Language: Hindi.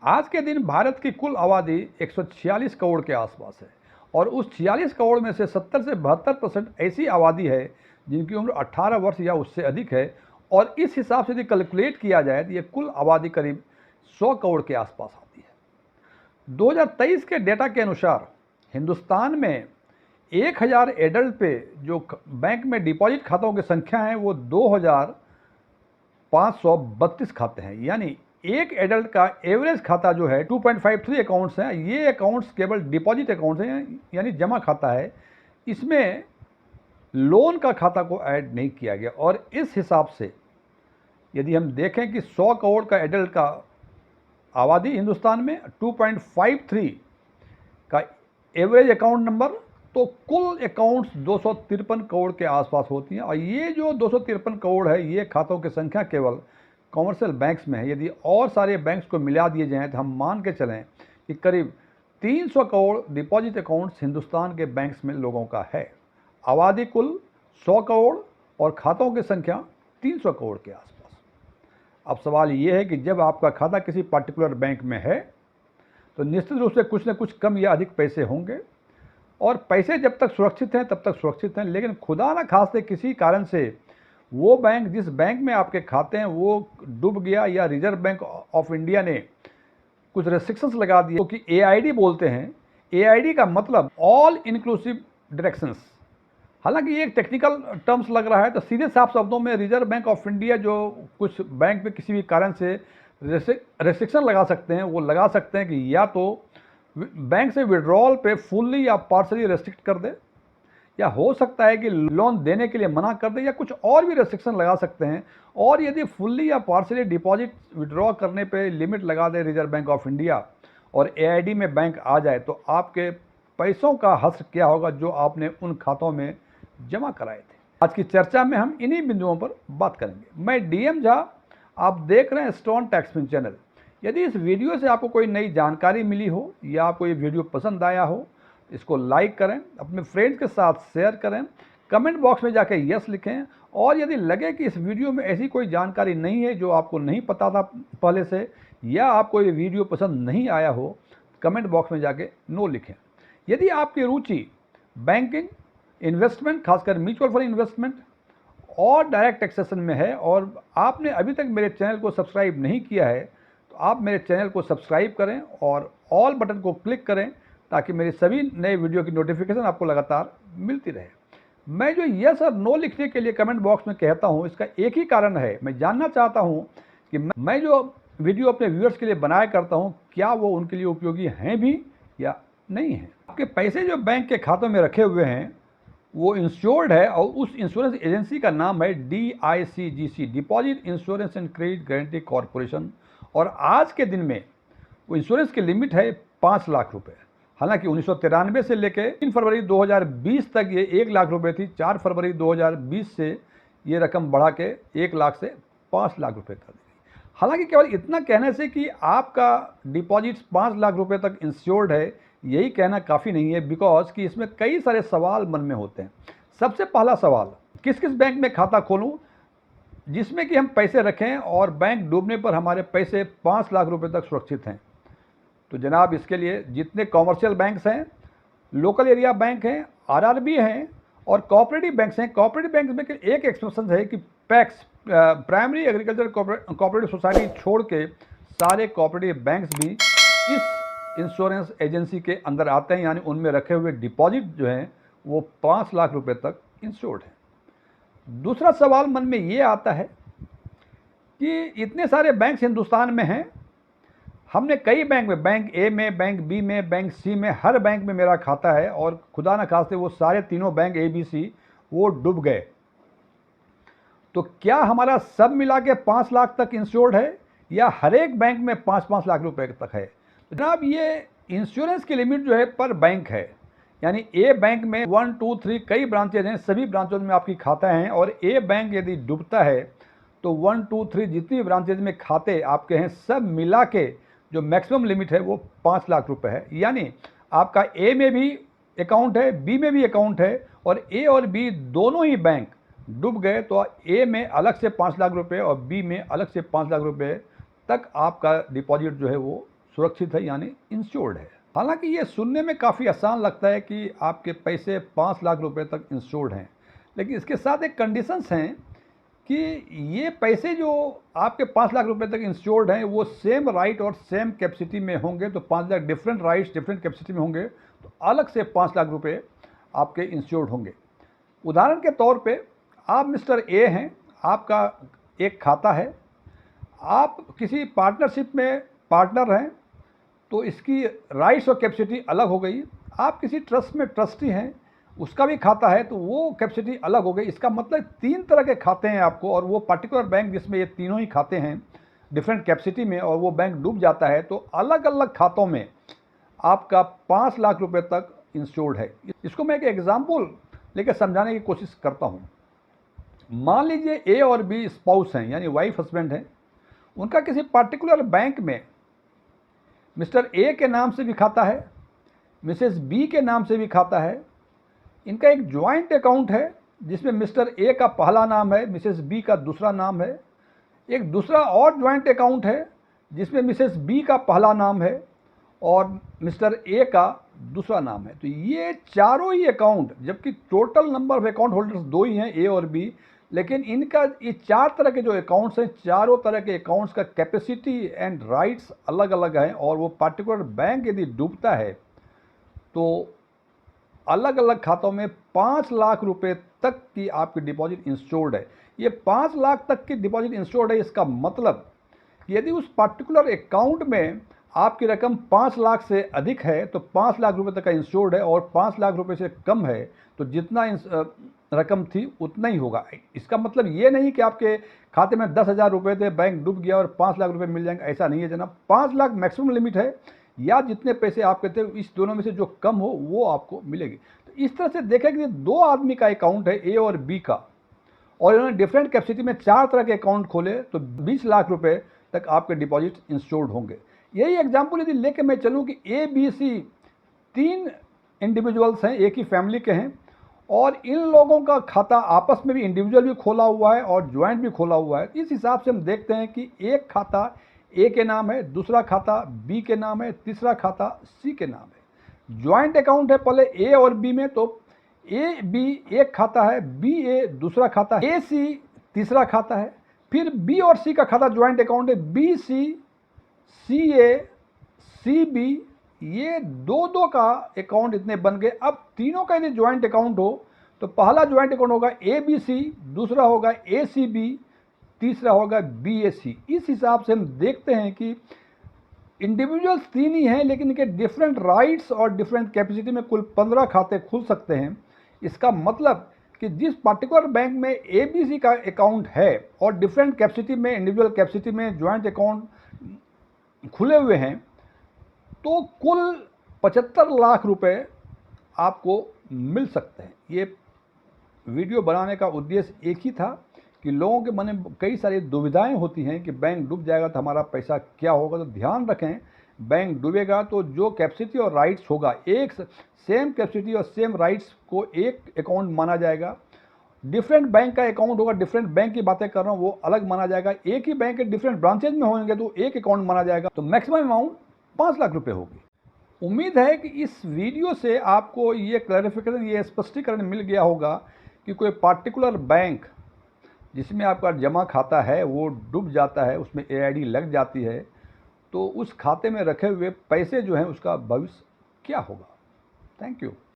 आज के दिन भारत की कुल आबादी 146 करोड़ के आसपास है और उस 46 करोड़ में से 70 से 72% ऐसी आबादी है जिनकी उम्र 18 वर्ष या उससे अधिक है। और इस हिसाब से यदि कैलकुलेट किया जाए तो ये कुल आबादी करीब 100 करोड़ के आसपास आती है। 2023 के डेटा के अनुसार हिंदुस्तान में 1000 एडल्ट पे जो बैंक में डिपॉजिट खातों की संख्या है वो 2532 खाते हैं। यानी एक एडल्ट का एवरेज खाता जो है 2.53 अकाउंट्स हैं। ये अकाउंट्स केवल डिपॉजिट अकाउंट्स हैं, यानी जमा खाता है। इसमें लोन का खाता को ऐड नहीं किया गया। और इस हिसाब से यदि हम देखें कि 100 करोड़ का एडल्ट का आबादी हिंदुस्तान में 2.53 का एवरेज अकाउंट नंबर, तो कुल अकाउंट्स 253 करोड़ के आसपास होती हैं। और ये जो 253 करोड़ है ये खातों की संख्या केवल कॉमर्शियल बैंक्स में है। यदि और सारे बैंक्स को मिला दिए जाएं तो हम मान के चलें कि करीब 300 करोड़ डिपॉजिट अकाउंट्स हिंदुस्तान के बैंक्स में लोगों का है। आबादी कुल 100 करोड़ और खातों की संख्या 300 करोड़ के आसपास। अब सवाल ये है कि जब आपका खाता किसी पर्टिकुलर बैंक में है तो निश्चित रूप से कुछ न कुछ कम या अधिक पैसे होंगे। और पैसे जब तक सुरक्षित हैं तब तक सुरक्षित हैं, लेकिन खुदा न खास्ते किसी कारण से वो बैंक जिस बैंक में आपके खाते हैं वो डूब गया या रिजर्व बैंक ऑफ इंडिया ने कुछ रेस्ट्रिक्शंस लगा दिए, क्योंकि एआईडी बोलते हैं। एआईडी का मतलब ऑल इंक्लूसिव डायरेक्शंस। हालांकि ये एक टेक्निकल टर्म्स लग रहा है, तो सीधे साफ शब्दों में रिजर्व बैंक ऑफ इंडिया जो कुछ बैंक में किसी भी कारण से रेस्ट्रिक्शन लगा सकते हैं, वो लगा सकते हैं कि या तो बैंक से विड्रॉल पे फुल्ली या पार्शली रेस्ट्रिक्ट कर दे, या हो सकता है कि लोन देने के लिए मना कर दे, या कुछ और भी रेस्ट्रिक्शन लगा सकते हैं। और यदि फुल्ली या पार्शली डिपॉजिट विड्रॉ करने पे लिमिट लगा दे रिजर्व बैंक ऑफ इंडिया और एआईडी में बैंक आ जाए तो आपके पैसों का हश्र क्या होगा जो आपने उन खातों में जमा कराए थे। आज की चर्चा में हम इन्हीं बिंदुओं पर बात करेंगे। मैं डीएम झा, आप देख रहे हैं स्टोन टैक्समैन चैनल। यदि इस वीडियो से आपको कोई नई जानकारी मिली हो या आपको ये वीडियो पसंद आया हो, इसको लाइक करें, अपने फ्रेंड्स के साथ शेयर करें, कमेंट बॉक्स में जाके यस लिखें। और यदि लगे कि इस वीडियो में ऐसी कोई जानकारी नहीं है जो आपको नहीं पता था पहले से, या आपको ये वीडियो पसंद नहीं आया हो, कमेंट बॉक्स में जाके नो लिखें। यदि आपकी रुचि बैंकिंग, इन्वेस्टमेंट, खासकर म्यूचुअल फंड इन्वेस्टमेंट और डायरेक्ट टैक्सेशन में है और आपने अभी तक मेरे चैनल को सब्सक्राइब नहीं किया है, तो आप मेरे चैनल को सब्सक्राइब करें और ऑल बटन को क्लिक करें ताकि मेरे सभी नए वीडियो की नोटिफिकेशन आपको लगातार मिलती रहे। मैं जो यस और नो लिखने के लिए कमेंट बॉक्स में कहता हूं, इसका एक ही कारण है। मैं जानना चाहता हूं कि मैं जो वीडियो अपने व्यूअर्स के लिए बनाया करता हूं, क्या वो उनके लिए उपयोगी हैं भी या नहीं हैं। आपके पैसे जो बैंक के खातों में रखे हुए हैं वो इंश्योर्ड है और उस इंश्योरेंस एजेंसी का नाम है DICGC, deposit insurance and credit guarantee corporation. और आज के दिन में वो इंश्योरेंस की लिमिट है 5 लाख रुपए। हालांकि 1993 से लेकर 3 फरवरी 2020 तक ये 1 लाख रुपए थी। 4 फरवरी 2020 से ये रकम बढ़ा के 1 लाख से 5 लाख रुपए कर दी। हालांकि केवल इतना कहने से कि आपका डिपॉजिट 5 लाख रुपए तक इंश्योर्ड है, यही कहना काफ़ी नहीं है, बिकॉज कि इसमें कई सारे सवाल मन में होते हैं। सबसे पहला सवाल, किस किस बैंक में खाता खोलूं जिसमें कि हम पैसे रखें और बैंक डूबने पर हमारे पैसे 5 लाख रुपए तक सुरक्षित हैं। तो जनाब, इसके लिए जितने कॉमर्शियल बैंक्स हैं, लोकल एरिया बैंक हैं, आरआरबी हैं और कोऑपरेटिव बैंक्स हैं। कोऑपरेटिव बैंक में एक एक्सेप्शन है कि PACS, primary agriculture cooperative society छोड़ के सारे कोऑपरेटिव बैंक्स भी इस इंश्योरेंस एजेंसी के अंदर आते हैं, यानी उनमें रखे हुए डिपॉजिट जो हैं वो 5 लाख रुपए तक इंश्योर्ड है। दूसरा सवाल मन में ये आता है कि इतने सारे बैंक्स हिंदुस्तान में हैं, हमने कई बैंक में, बैंक ए में, बैंक बी में, बैंक सी में, हर बैंक में मेरा खाता है और खुदा न खास्ते वो सारे तीनों बैंक ABC वो डूब गए, तो क्या हमारा सब मिला के 5 लाख तक इंश्योर्ड है या हर एक बैंक में 5-5 लाख रुपए तक है। जनाब, ये इंश्योरेंस की लिमिट जो है पर बैंक है, यानी ए बैंक में 1, 2, 3 कई ब्रांचेज हैं, सभी ब्रांचों में आपकी खाता हैं और ए बैंक यदि डूबता है तो 1, 2, 3 जितनी ब्रांचेज में खाते आपके हैं सब मिला के जो मैक्सिमम लिमिट है वो 5 लाख रुपए है। यानी आपका ए में भी अकाउंट है, बी में भी अकाउंट है और ए और बी दोनों ही बैंक डूब गए तो ए में अलग से 5 लाख रुपए और बी में अलग से 5 लाख रुपए तक आपका डिपॉजिट जो है वो सुरक्षित है यानी इंश्योर्ड है। हालांकि ये सुनने में काफ़ी आसान लगता है कि आपके पैसे 5 लाख रुपए तक इंश्योर्ड हैं, लेकिन इसके साथ एक कंडीशंस हैं कि ये पैसे जो आपके 5 लाख रुपए तक इंश्योर्ड हैं वो सेम राइट और सेम कैपेसिटी में होंगे। तो 5 lakh different rights different capacity में होंगे तो अलग से 5 लाख रुपए आपके इंश्योर्ड होंगे। उदाहरण के तौर पे आप मिस्टर ए हैं, आपका एक खाता है, आप किसी पार्टनरशिप में पार्टनर हैं तो इसकी राइट्स और कैपेसिटी अलग हो गई। आप किसी ट्रस्ट में ट्रस्टी हैं, उसका भी खाता है तो वो कैपेसिटी अलग हो गई। इसका मतलब 3 तरह के खाते हैं आपको, और वो पर्टिकुलर बैंक जिसमें ये तीनों ही खाते हैं डिफरेंट कैपेसिटी में और वो बैंक डूब जाता है तो अलग अलग खातों में आपका 5 लाख रुपए तक इंश्योर्ड है। इसको मैं एक एग्जाम्पल लेकर समझाने की कोशिश करता हूँ। मान लीजिए ए और बी स्पाउस हैं यानी वाइफ हस्बैंड हैं, उनका किसी पर्टिकुलर बैंक में मिस्टर ए के नाम से भी खाता है, मिसेस बी के नाम से भी खाता है। इनका एक ज्वाइंट अकाउंट है जिसमें मिस्टर ए का पहला नाम है, मिसेस बी का दूसरा नाम है। एक दूसरा और ज्वाइंट अकाउंट है जिसमें मिसेस बी का पहला नाम है और मिस्टर ए का दूसरा नाम है। तो ये चारों ही अकाउंट, जबकि total number of account holders 2 ही हैं, ए और बी, लेकिन इनका ये 4 तरह के जो अकाउंट्स हैं, चारों तरह के अकाउंट्स का कैपेसिटी एंड राइट्स अलग अलग हैं। और वो पर्टिकुलर बैंक यदि डूबता है तो अलग अलग खातों में 5 लाख रुपए तक की आपकी डिपॉजिट इंश्योर्ड है। ये 5 लाख तक की डिपॉजिट इंश्योर्ड है। इसका मतलब यदि उस पर्टिकुलर अकाउंट में आपकी रकम 5 लाख से अधिक है तो 5 लाख रुपए तक का इंश्योर्ड है, और 5 लाख रुपए से कम है तो जितना रकम थी उतना ही होगा। इसका मतलब ये नहीं कि आपके खाते में 10,000 रुपये थे, बैंक डूब गया और 5 लाख रुपए मिल जाएंगे, ऐसा नहीं है जनाब। 5 लाख मैक्सिमम लिमिट है, या जितने पैसे आपके थे इस दोनों में से जो कम हो वो आपको मिलेगी। तो इस तरह से देखें कि 2 आदमी का अकाउंट है, ए और बी का, और इन्होंने डिफरेंट कैपेसिटी में 4 तरह के अकाउंट खोले तो 20 लाख रुपए तक आपके डिपॉजिट इंश्योर्ड होंगे। यही एग्जाम्पल यदि लेके मैं चलूँ कि ए बी सी 3 इंडिविजुअल्स हैं, एक ही फैमिली के हैं, और इन लोगों का खाता आपस में भी इंडिविजुअल भी खोला हुआ है और ज्वाइंट भी खोला हुआ है। इस हिसाब से हम देखते हैं कि एक खाता ए के नाम है, दूसरा खाता बी के नाम है, तीसरा खाता सी के नाम है। ज्वाइंट अकाउंट है पहले ए और बी में, तो ए बी एक खाता है, बी ए दूसरा खाता है, ए सी तीसरा खाता है, फिर बी और सी का खाता ज्वाइंट अकाउंट है, बी सी सी ए सी बी, ये 2-2 का अकाउंट इतने बन गए। अब तीनों का यदि ज्वाइंट अकाउंट हो तो पहला ज्वाइंट अकाउंट होगा ए बी सी, दूसरा होगा ए सी बी, तीसरा होगा बी ए सी। इस हिसाब से हम देखते हैं कि इंडिविजुअल्स 3 ही हैं, लेकिन इनके डिफरेंट राइट्स और डिफरेंट कैपेसिटी में कुल 15 खाते खुल सकते हैं। इसका मतलब कि जिस पर्टिकुलर बैंक में ए बी सी का अकाउंट है और डिफरेंट कैपेसिटी में, इंडिविजुअल कैपेसिटी में ज्वाइंट अकाउंट खुले हुए हैं, तो कुल 75 लाख रुपए आपको मिल सकते हैं। ये वीडियो बनाने का उद्देश्य एक ही था कि लोगों के मन में कई सारी दुविधाएं होती हैं कि बैंक डूब जाएगा तो हमारा पैसा क्या होगा। तो ध्यान रखें, बैंक डूबेगा तो जो कैपेसिटी और राइट्स होगा, एक सेम कैपेसिटी और सेम राइट्स को एक अकाउंट माना जाएगा। डिफरेंट बैंक का अकाउंट होगा, डिफरेंट बैंक की बातें कर रहा हूँ, वो अलग माना जाएगा। एक ही बैंक के डिफरेंट ब्रांचेज में होंगे तो एक अकाउंट माना जाएगा। तो मैक्सिमम अमाउंट 5 लाख रुपए होगी। उम्मीद है कि इस वीडियो से आपको ये क्लैरिफिकेशन, ये स्पष्टीकरण मिल गया होगा कि कोई पर्टिकुलर बैंक जिसमें आपका जमा खाता है वो डूब जाता है, उसमें AID लग जाती है, तो उस खाते में रखे हुए पैसे जो हैं उसका भविष्य क्या होगा। Thank you.